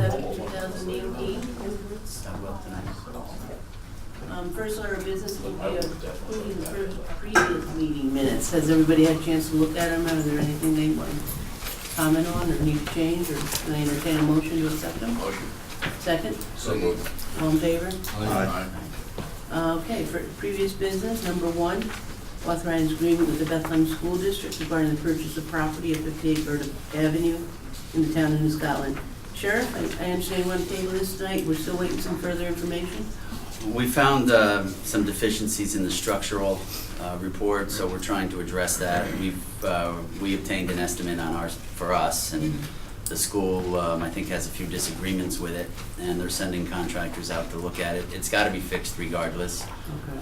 7th, 2018. First order of business will be approving the previous meeting minutes. Has everybody had a chance to look at them? Is there anything they want to comment on or need to change, or can I entertain a motion to accept them? Motion. Second? So moved. All in favor? Aye. Okay, for previous business, number 1, authorize agreement with the Bethlehem School District regarding the purchase of property at 58 Burdick Avenue in the town of New Scotland. Sheriff, I understand you want to table this tonight. We're still waiting some further information? We found some deficiencies in the structural report, so we're trying to address that. We obtained an estimate on ours for us, and the school, I think, has a few disagreements with it, and they're sending contractors out to look at it. It's got to be fixed regardless, Okay.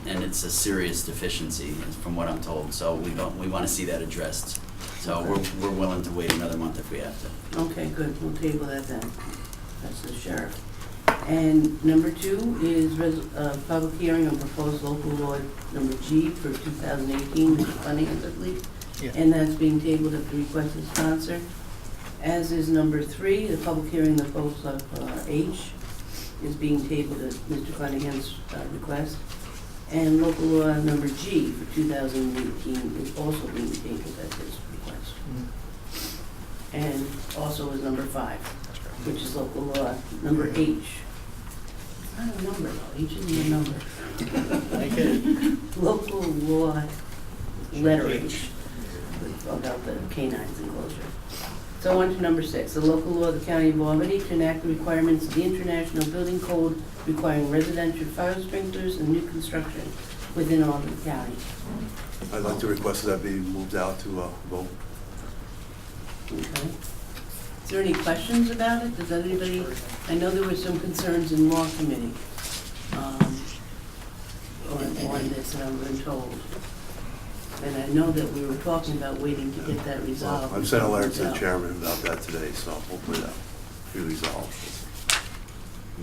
and it's a serious deficiency, from what I'm told. So we want to see that addressed. So we're willing to wait another month if we have to. Okay, good. We'll table that then. That's the sheriff. And number 2 is public hearing on proposed local law number G for 2018, Mr. Funningham, I believe. Yeah. And that's being tabled at the request of sponsor. As is number 3, the public hearing of proposal of H is being tabled at Mr. Funningham's request. And local law number G for 2018 is also being tabled at his request. And also is number 5, which is local law number H. It's not a number though, H isn't a number. Local law letter H, about the canines enclosure. So on to number 6, the local law of the County of Albany to enact the requirements of the International Building Code requiring residential fire sprinklers and new construction within Albany County. I'd like to request that be moved out to vote. Okay. Is there any questions about it? Does anybody, I know there were some concerns in law committee on this, and I've been told. And I know that we were talking about waiting to get that resolved. I've sent a letter to the chairman about that today, so hopefully that will be resolved.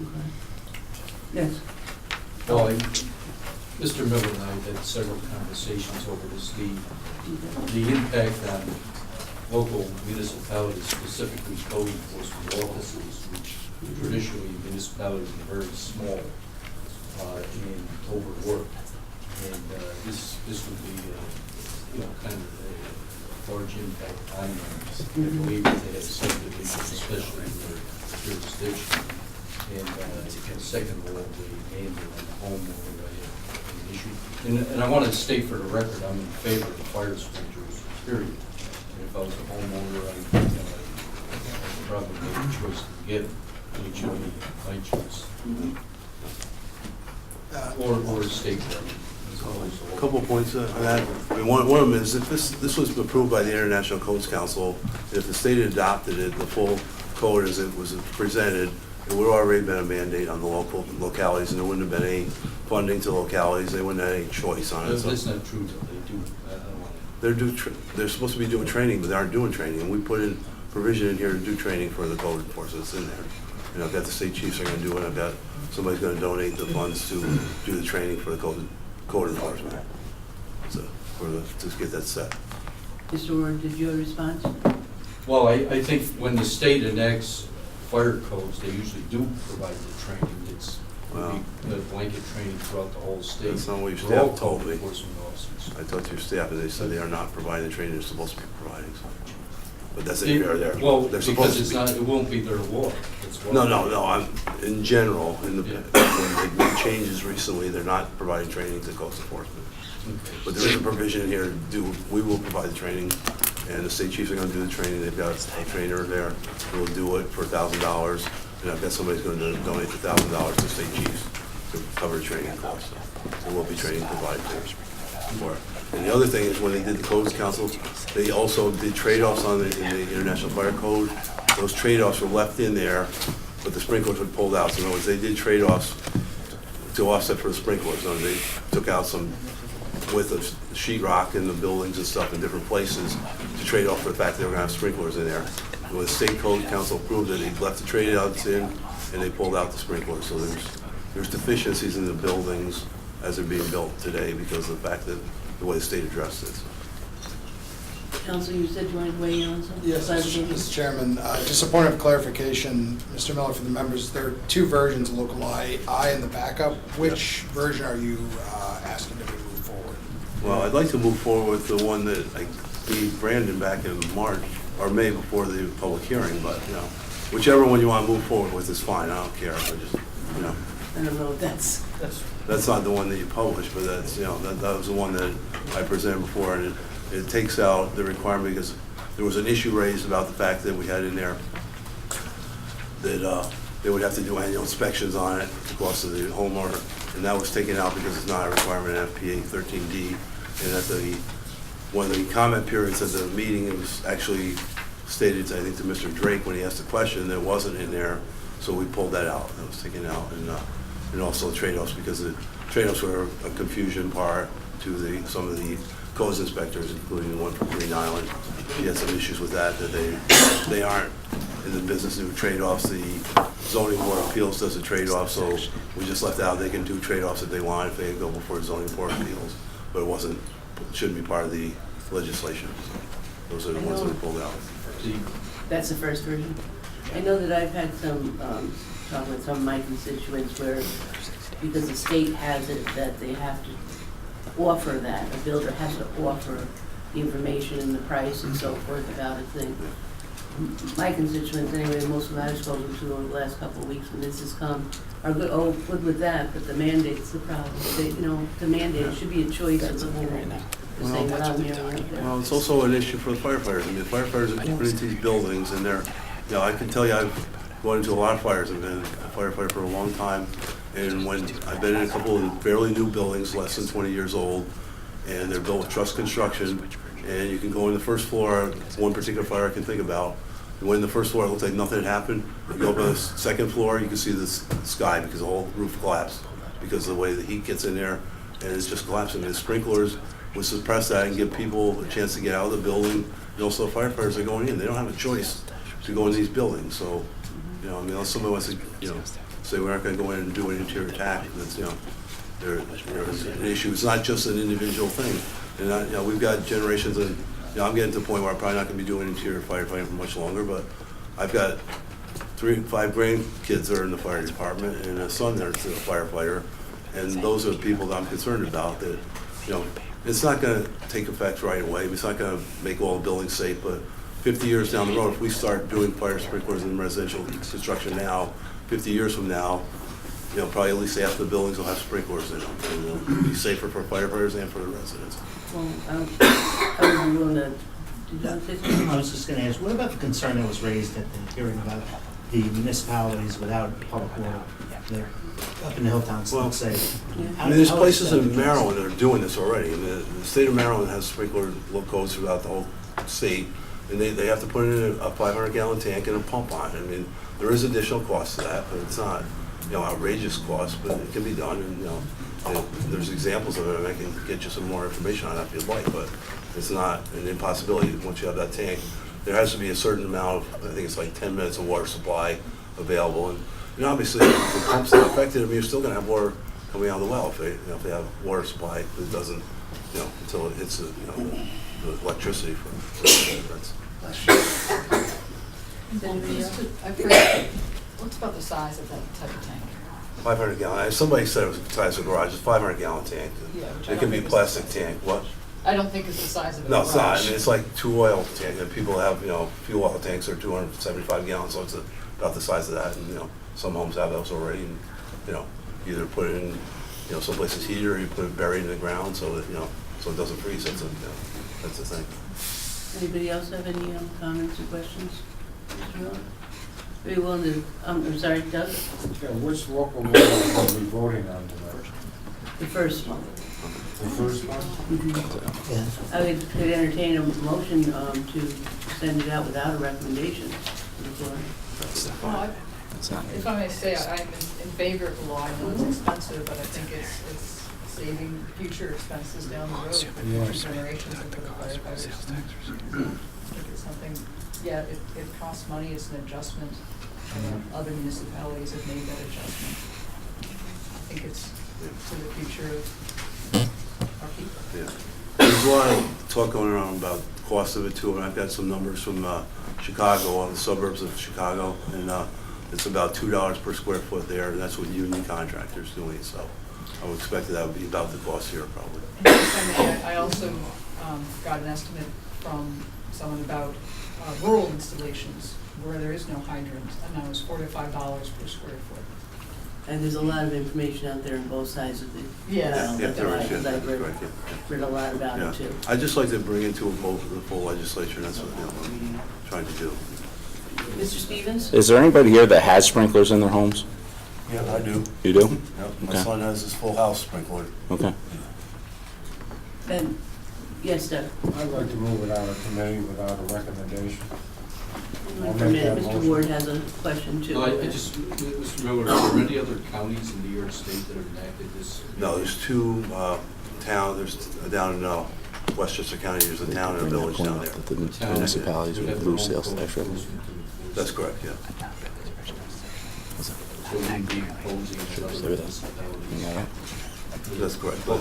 Okay. Yes. Well, Mr. Miller and I had several conversations over this. The impact on local municipalities, specifically code enforcement offices, which traditionally municipalities are very small and overworked. And this would be, kind of a large impact on them. I believe that they have subdivisions, especially in their jurisdiction. And second of all, the neighbor and the homeowner an issue. And I want to state for the record, I'm in favor of the fire sprinklers, period. And if I was a homeowner, I'd probably make a choice to get it, which would be my choice. Or a state government. A couple of points on that. I mean, one of them is that this was approved by the International Codes Council. If the state adopted it, the full code as it was presented, it would have already been a mandate on the localities, and there wouldn't have been any funding to localities. They wouldn't have any choice on it. So That's not true, though. They do. they're supposed to be doing training, but they aren't doing training. And we put in provision in here to do training for the code enforcement. It's in there. You know, I've got the state chiefs are going to do it. I've got somebody's going to donate the funds to do the training for the code enforcement. So to get that set. Mr. Ward, did you have a response? Well, I think when the state enacts fire codes, they usually do provide the training. It's Well, the blanket training throughout the whole state. That's not what your For all staff told code me. enforcement officers. I talked to your staff, and they said they are not providing the training they're supposed to be providing. So. But that's it. They're Well, they're because supposed it's to be. not, it won't be their law. It's what- No. I'm in general. When Yeah. they've made changes recently, they're not providing training to codes enforcement. Okay. But there is a provision here to do. We will provide the training, and the state chiefs are going to do the training. They've got a trainer there who will do it for $1,000, and I've got somebody's going to donate the $1,000 to state chiefs to cover the training costs. So we'll be training provided for it. And the other thing is, when they did the codes council, they also did trade-offs in the International Fire Code. Those trade-offs were left in there, but the sprinklers were pulled out. So in other words, they did trade-offs to offset for the sprinklers. So they took out some width of sheetrock in the buildings and stuff in different places to trade off for the fact that they were going to have sprinklers in there. When the state code council approved it, they left the trade-outs in, and they pulled out the sprinklers. So there's deficiencies in the buildings as they're being built today because of the fact that the way the state addressed it. Counsel, you said you wanted to weigh in on something? Yes, Clarification? Mr. Chairman, just a point of clarification, Mr. Miller, for the members, there are two versions of local I and the backup. Which version are you asking to be moved forward? Well, I'd like to move forward with the one that I gave Brandon back in March, or May before the public hearing, but, you know, whichever one you want to move forward with is fine, I don't care, I just, you know, I don't know if that's, that's not the one that you published, but that's, you know, that was the one that I presented before, and it takes out the requirement, because there was an issue raised about the fact that we had in there that they would have to do annual inspections on it to cost of the homeowner, and that was taken out because it's not a requirement in FPA 13D, and at one of the comment periods at the meeting, it was actually stated, I think, to Mr. Drake when he asked the question, that it wasn't in there, so we pulled that out, that was taken out, and also trade-offs, because the trade-offs were a confusion part to some of the codes inspectors, including the one from Green Island. He had some issues with that they aren't in the business of trade-offs. The zoning board of appeals does a trade-off, so we just left out they can do trade-offs if they want, if they go before zoning board of appeals, but it shouldn't be part of the legislation. So those are the ones that we pulled out. that's the first version. I know that I've had some talk with some of my constituents where, because the state has it, that they have to offer that, a builder has to offer the information and the price and so forth about a thing. My constituents, anyway, most of them I've spoken to over the last couple of weeks when this has come, are good with that, but the mandate's the problem. The mandate should be a choice of the board to say what I'm hearing out there. Well, it's also an issue for the firefighters. I mean, the firefighters are going into these buildings, and they're, you know, I can tell you, I've gone into a lot of fires. I've been a firefighter for a long time, and when I've been in a couple of fairly new buildings, less than 20 years old, and they're built with truss construction, and you can go in the first floor, one particular fire I can think about, you went in the first floor, it looked like nothing had happened. You go up on the second floor, you can see the sky, because the whole roof collapsed, because of the way the heat gets in there, and it's just collapsing. And the sprinklers would suppress that and give people a chance to get out of the building. And also firefighters are going in, they don't have a choice to go in these buildings. So, you know, I mean, unless somebody wants to, you know, say we aren't gonna go in and do an interior attack, that's, you know, there's an issue. It's not just an individual thing. And, you know, we've got generations of, you know, I'm getting to the point where I'm probably not gonna be doing interior firefighting for much longer, but I've got 5 grandkids that are in the fire department and a son that's a firefighter. And those are the people that I'm concerned about, that, you know, it's not gonna take effect right away. It's not gonna make all the buildings safe, but 50 years down the road, if we start doing fire sprinklers in residential construction now, 50 years from now, you know, probably at least half the buildings will have sprinklers in them, and it'll be safer for firefighters and for the residents. Well, I would be willing to, did you say something? I was just going to ask, what about the concern that was raised at the hearing about the municipalities without public water? They're up in the Hilltowns, Well, let's say. I mean, there's places in Maryland that are doing this already. And the state of Maryland has sprinkler codes throughout the whole state, and they have to put in a 500-gallon tank and a pump on it. I mean, there is additional cost to that, but it's not, you know, outrageous cost, but it can be done. And, you know, there's examples of it, and I can get you some more information on that if you'd like, but it's not an impossibility once you have that tank. There has to be a certain amount of, I think it's like 10 minutes of water supply available. And obviously, if the pump's not affected, I mean, you're still gonna have water coming out of the well if they have water supply that doesn't, you know, until it hits the electricity for that's. Anybody else? I forget, what's about the size of that type of tank? 500 gallon, somebody said it was the size of a garage, it's a 500-gallon tank. Yeah, which I It can don't be a think is- plastic tank, what? I don't think it's the size of a No, it's not, I garage. mean, it's like 2 oil tanks, and people have, you know, fuel oil tanks are 275 gallons, so it's about the size of that, and, you know, some homes have those already, and, you know, either put it in, you know, someplace it's heated, or you put it buried in the ground so that, you know, so it doesn't freeze, that's the thing. Anybody else have any comments or questions? Mr. Miller? Are you willing to, I'm sorry, Doug? Yeah, which local law are we voting on tonight? The first one. The first one? Yeah. I could entertain a motion to send it out without a recommendation to the floor. Well, if I may say, I'm in favor of the law. I know it's expensive, but I think it's saving future expenses down the road for future generations and for the firefighters. I think it's something, yeah, it costs money, it's an adjustment. Other municipalities have made that adjustment. I think it's for the future of our people. Yeah. There's a lot of talk going around about cost of it too, and I've got some numbers from Chicago, on the suburbs of Chicago, and it's about $2 per square foot there, and that's with union contractors doing it, so I would expect that would be about the cost here probably. And if I may, I also got an estimate from someone about rural installations where there is no hydrant, and that was $4 to $5 per square foot. And there's a lot of information out there on both sides of the. Yes. Yeah, there is, yeah, I've that's read, right, yeah. read a lot about Yeah. it too. I'd just like to bring it to a vote of the full legislature, and that's what I'm trying to do. Mr. Stevens? Is there anybody here that has sprinklers in their homes? Yeah, I do. You do? Yep, my Okay. son has his full house sprinkled. Okay. And, yes, Doug? I'd like to move it out of committee without a recommendation. I'll For a make minute, that Mr. motion. Ward has a question too. No, I just, Mr. Miller, are there any other counties in New York State that have enacted this? No, there's two towns, there's down in Westchester County, there's a town and a village down there. That the Towns municipalities would would have their lose own sales code tax revenue. enforcement to enforce That's it. correct, yeah. So we'd be imposing Sure, another stay with that. municipalities. Yeah. That's correct. But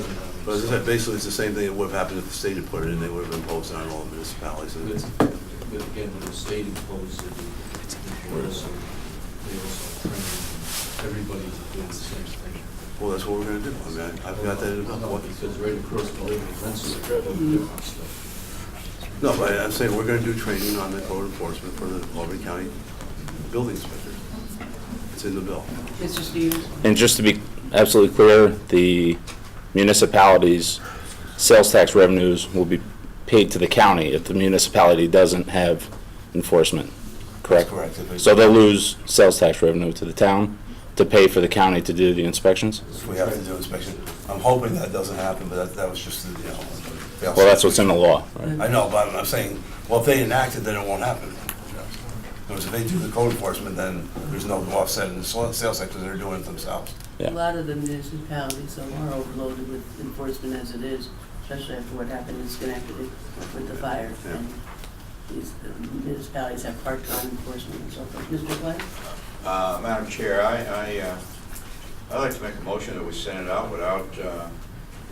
as I said, basically, it's the same thing that would have happened if the state had put it in, they would have imposed it on all the municipalities. And it's- But again, when the state imposed it, they also trained everybody to do the same thing. Well, that's what we're gonna do. I mean, I've got that in the No, book. because right across the lake, Rensselaer, they're doing different stuff. No, but I'm saying we're gonna do training on the code enforcement for the Albany County building inspector. It's in the bill. Mr. Stevens? And just to be absolutely clear, the municipalities' sales tax revenues will be paid to the county if the municipality doesn't have enforcement, correct? That's correct. If So they'll lose sales tax revenue to the town to pay for the county to do the inspections? If we have to do inspection, I'm hoping that doesn't happen, but that was just, you know. Well, that's what's in the law, right? I know, but I'm saying, well, if they enact it, then it won't happen. Because if they do the code enforcement, then there's no offset in the sales tax, because they're doing it themselves. Yeah. A lot of the municipalities are overloaded with enforcement as it is, especially after what happened in Schenectady with the fire. Yeah. And these municipalities have part-time enforcement and so forth. Mr. Clay? Madam Chair, I'd like to make a motion that we send it out without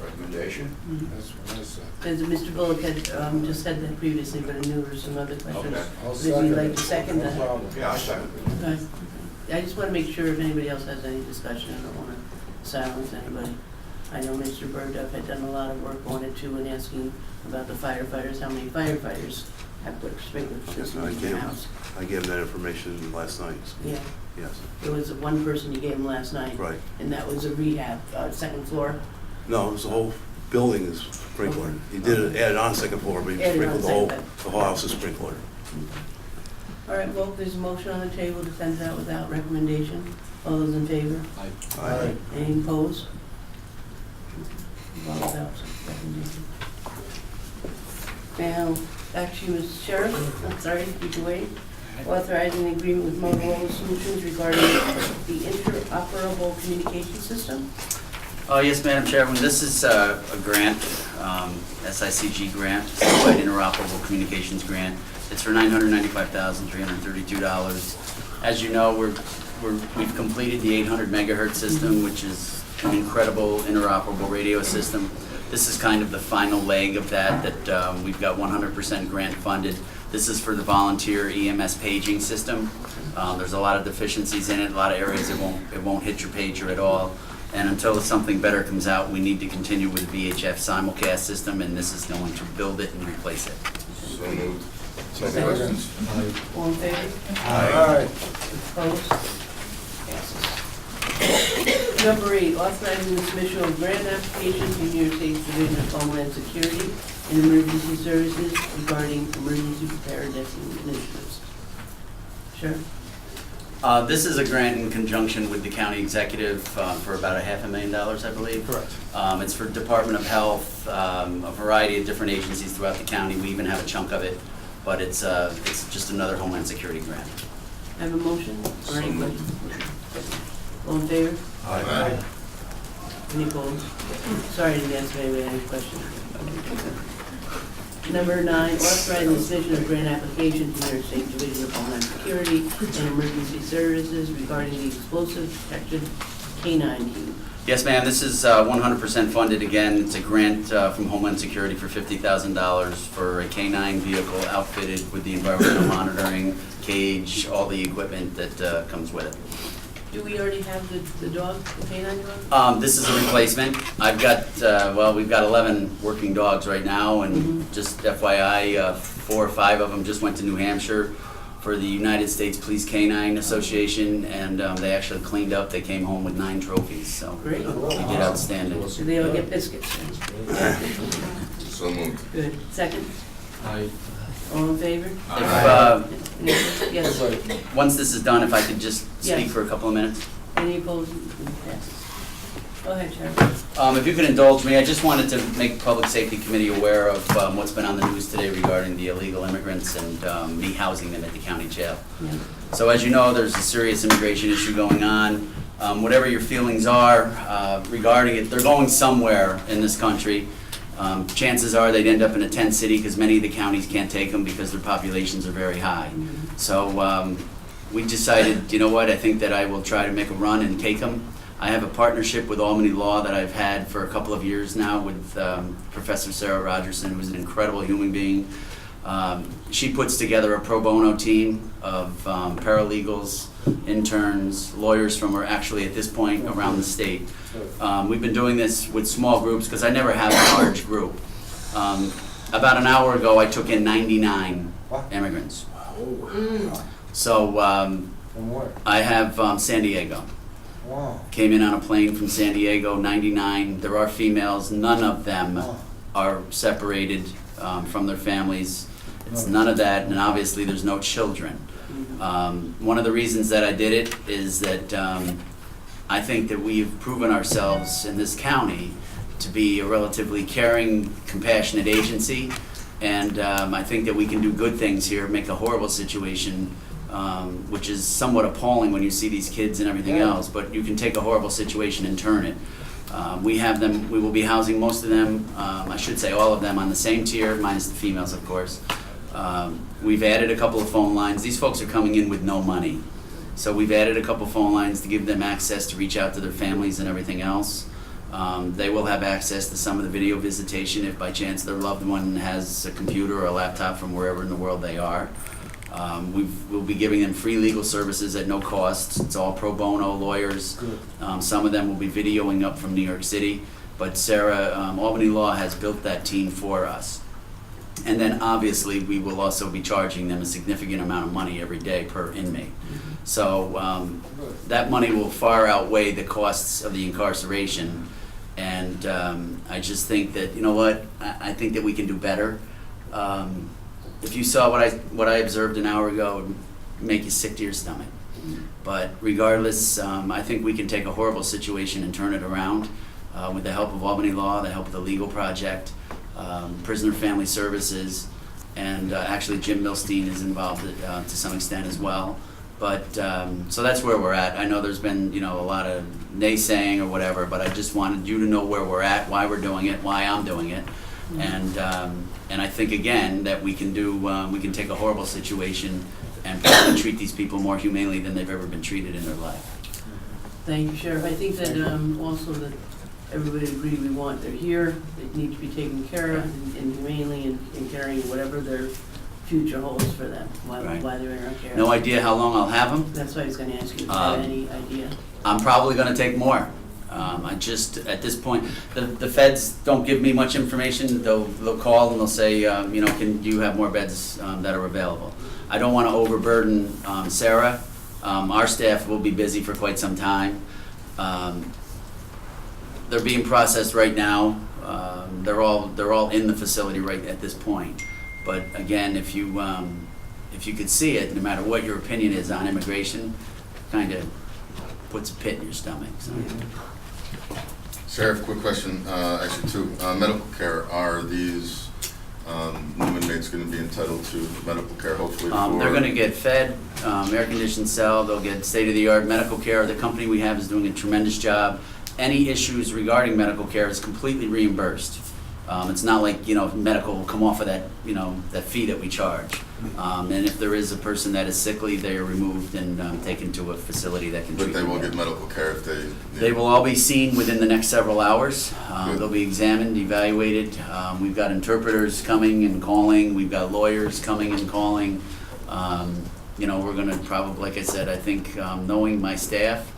recommendation. That's what I said. As Mr. Bullock had just said that previously, but I knew there were some other questions. Okay. I'll Would you like to second second it. that? No problem. Yeah, I second. Okay. I just want to make sure if anybody else has any discussion, I don't want to silence anybody. I know Mr. Burduff had done a lot of work on it too, and asking about the firefighters, how many firefighters have put sprinkler Yes, systems in their house. I gave them that information last night, Yeah, yes. there was one person you gave him last night. Right. And that was a rehab, second floor. No, it was the whole building is sprinkler. He did it, added on second floor, but he Added on sprinkled the whole, second. the whole house is sprinkler. All right, well, there's a motion on the table to send it out without recommendation. All those in favor? Aye. Any opposed? All without recommendation. Now, back to you, Mr. Sheriff. I'm sorry, you can wait. Authorizing an agreement with Motorola Solutions regarding the interoperable communication system. Yes, Madam Chairman, this is a grant, SICG grant, Certified Interoperable Communications Grant. It's for $995,332. As you know, we've completed the 800 megahertz system, which is an incredible interoperable radio system. This is kind of the final leg of that we've got 100% grant funded. This is for the volunteer EMS paging system. There's a lot of deficiencies in it, a lot of areas it won't hit your pager at all. And until something better comes out, we need to continue with the VHF simulcast system, and this is going to build it and replace it. So moved. Second. All in favor? Aye. Opposed? Passes. Number 8, authorizing the submission of grant application to New York State Division of Homeland Security and Emergency Services regarding emergency preparedness initiatives. Sure. This is a grant in conjunction with the county executive for about $500,000, I believe. Correct. It's for Department of Health, a variety of different agencies throughout the county. We even have a chunk of it, but it's just another Homeland Security grant. I have a motion or any questions? All in favor? Aye. Any opposed? Sorry to answer anybody any questions. Number 9, authorizing the submission of grant application to New York State Division of Homeland Security and Emergency Services regarding the explosive protection K9 team. Yes, ma'am, this is 100% funded again. It's a grant from Homeland Security for $50,000 for a K-9 vehicle outfitted with the environmental monitoring, cage, all the equipment that comes with it. Do we already have the dog, the canine dog? This is a replacement. I've got, well, we've got 11 working dogs right now, and just FYI, 4 or 5 of them just went to New Hampshire for the United States Police Canine Association, and they actually cleaned up. They came home with 9 trophies, so Great. they did outstanding. Do they all get biscuits? So moved. Good. Second? I, All in favor? If, Yes. once this is done, if I could just speak Yes. for a couple of minutes. Any opposed? Yes. Go ahead, Sharon. If you could indulge me, I just wanted to make the Public Safety Committee aware of what's been on the news today regarding the illegal immigrants and me housing them at the county jail. Yeah. So as you know, there's a serious immigration issue going on. Whatever your feelings are regarding it, they're going somewhere in this country. Chances are they'd end up in a tent city because many of the counties can't take them because their populations are very high. So we decided, you know what, I think that I will try to make a run and take them. I have a partnership with Albany Law that I've had for a couple of years now with Professor Sarah Rogerson, who's an incredible human being. She puts together a pro bono team of paralegals, interns, lawyers from actually at this point around the state. We've been doing this with small groups because I never have a large group. About an hour ago, I took in 99 immigrants. So From where? I have San Diego. Wow. Came in on a plane from San Diego, 99. There are females. None of them are separated from their families. It's none of that, and obviously there's no children. One of the reasons that I did it is that I think that we've proven ourselves in this county to be a relatively caring, compassionate agency, and I think that we can do good things here, make a horrible situation, which is somewhat appalling when you see these kids and everything else, but you can take a horrible situation and turn it. We have them, we will be housing most of them, I should say all of them, on the same tier, minus the females, of course. We've added a couple of phone lines. These folks are coming in with no money. So we've added a couple phone lines to give them access to reach out to their families and everything else. They will have access to some of the video visitation if by chance their loved one has a computer or a laptop from wherever in the world they are. We'll be giving them free legal services at no cost. It's all pro bono lawyers. Some of them will be videoing up from New York City. But Sarah, Albany Law has built that team for us. And then obviously we will also be charging them a significant amount of money every day per inmate. So that money will far outweigh the costs of the incarceration. And I just think that, you know what, I think that we can do better. If you saw what I observed an hour ago, it would make you sick to your stomach. But regardless, I think we can take a horrible situation and turn it around with the help of Albany Law, the help of the Legal Project, Prisoner Family Services, and actually Jim Milstein is involved to some extent as well. But so that's where we're at. I know there's been, you know, a lot of naysaying or whatever, but I just wanted you to know where we're at, why we're doing it, why I'm doing it, and I think again that we can do, we can take a horrible situation and probably treat these people more humanely than they've ever been treated in their life. Thank you, Sheriff. I think that also that everybody agree we want, they're here, they need to be taken care of and humanely and caring whatever their future holds for them while they're in our care. No idea how long I'll have them. That's why I was gonna ask you, if you have any idea? I'm probably gonna take more. I just, at this point, the feds don't give me much information. They'll call and they'll say, you know, can you have more beds that are available? I don't wanna overburden Sarah. Our staff will be busy for quite some time. They're being processed right now. They're all in the facility right at this point. But again, if you could see it, no matter what your opinion is on immigration, kind of puts a pit in your stomach. So. Sheriff, quick question, actually two. Medical care, are these new inmates going to be entitled to medical care, hopefully? They're going to get fed, air-conditioned cell, they'll get state-of-the-art medical care. The company we have is doing a tremendous job. Any issues regarding medical care is completely reimbursed. It's not like, medical will come off of that, that fee that we charge. And if there is a person that is sickly, they are removed and taken to a facility that can treat But they them. will get medical care if they. They will all be seen within the next several hours. Good. They'll be examined, evaluated. We've got interpreters coming and calling. We've got lawyers coming and calling. We're gonna probably, like I said, I think, knowing my staff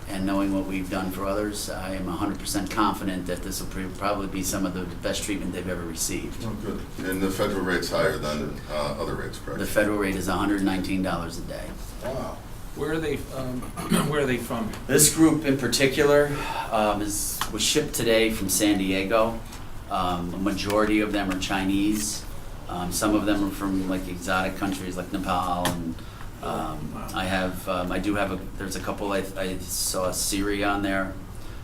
and knowing what we've done for others, I am 100% confident that this will probably be some of the best treatment they've ever received. Oh, good. And the federal rate's higher than other rates, correct? The federal rate is $119 a day. Wow. Where are they from? This group in particular was shipped today from San Diego. A majority of them are Chinese. Some of them are from like exotic countries like Nepal, and there's a couple, I saw Syria on there.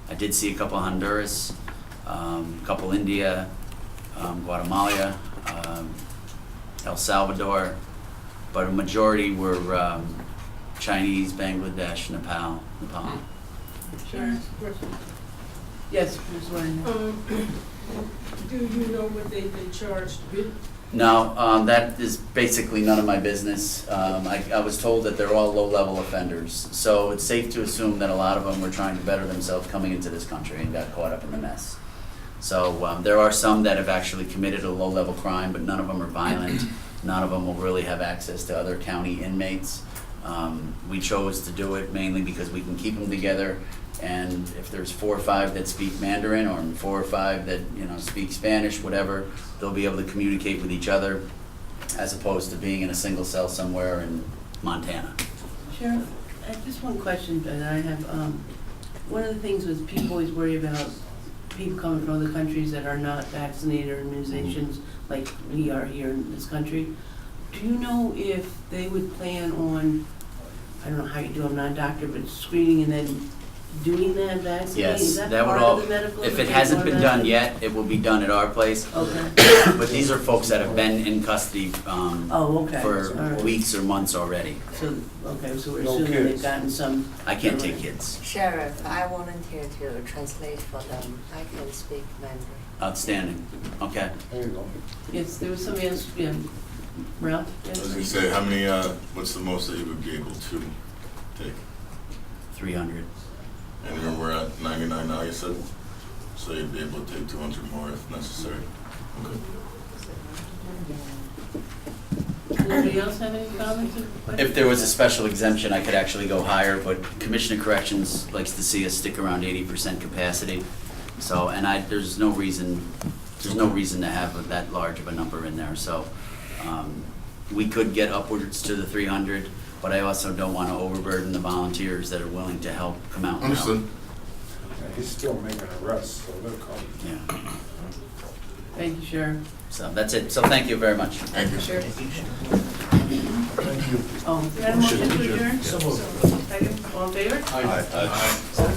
I did see a couple Honduras, a couple India, Guatemala, El Salvador, but a majority were Chinese, Bangladesh, Nepal. Sure. Yes, Ms. Wayne. Do you know what they've been charged with? No, that is basically none of my business. I was told that they're all low-level offenders, so it's safe to assume that a lot of them were trying to better themselves coming into this country and got caught up in the mess. So there are some that have actually committed a low-level crime, but none of them are violent. None of them will really have access to other county inmates. We chose to do it mainly because we can keep them together, and if there's 4 or 5 that speak Mandarin, or 4 or 5 that speak Spanish, whatever, they'll be able to communicate with each other, as opposed to being in a single cell somewhere in Montana. Sheriff, just one question that I have. One of the things is people always worry about people coming from other countries that are not vaccinated or immunizations like we are here in this country. Do you know if they would plan on, I don't know how you do, I'm not a doctor, but screening and then doing that vaccine? Yes, Is that that would part all, of the medical? if it hasn't been done yet, it will be done at our place. Okay. But these are folks that have been in custody Oh, okay. for All right. weeks or months already. So, okay, so we're No assuming kids. they've gotten some. I can't take kids. Sheriff, I volunteer to translate for them. I can speak Mandarin. Outstanding. Okay. There you go. Yes, there was somebody else, yeah, Ralph? I was gonna say, how many, what's the most that you would be able to take? 300. And we're at 99 now, you said? So you'd be able to take 200 more if necessary. Okay. Anybody else have any comments or questions? If there was a special exemption, I could actually go higher, but Commissioner Corrections likes to see us stick around 80% capacity. So, and there's no reason to have that large of a number in there. So, we could get upwards to the 300, but I also don't want to overburden the volunteers that are willing to help come out and help. Understood. He's still making arrests, so they'll come. Yeah. Thank you, Sheriff. So that's it. So thank you very much. Thank you. Sure. Oh, can I have a motion to adjourn? Second, all in favor? Aye.